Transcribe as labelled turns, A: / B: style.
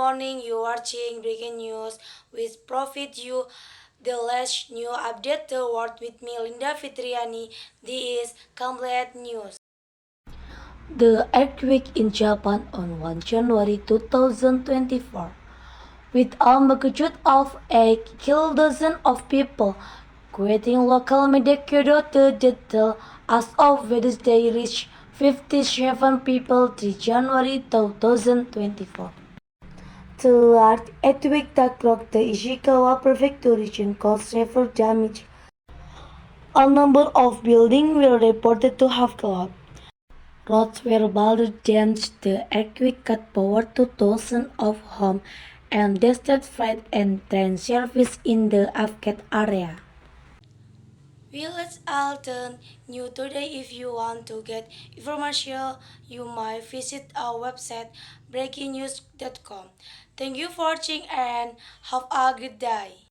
A: morning, you are watching breaking news with Profit You. The last new update the world with me, Linda Fitriani. This is complete news. The earthquake in Japan on 1 January 2024, with a magnitude of 8 killed dozens of people, creating local media quoted the detail as of Wednesday reached 57 people to January 2024. The large earthquake that rocked the Ishikawa Prefecture region caused severe damage. A number of buildings were reported to have collapsed. Roads were badly damaged. The earthquake cut power to thousands of homes and disrupted freight and train service in the affected area. Well, let's all turn new today. If you want to get information, you might visit our website breakingnews.com. Thank you for watching and have a good day.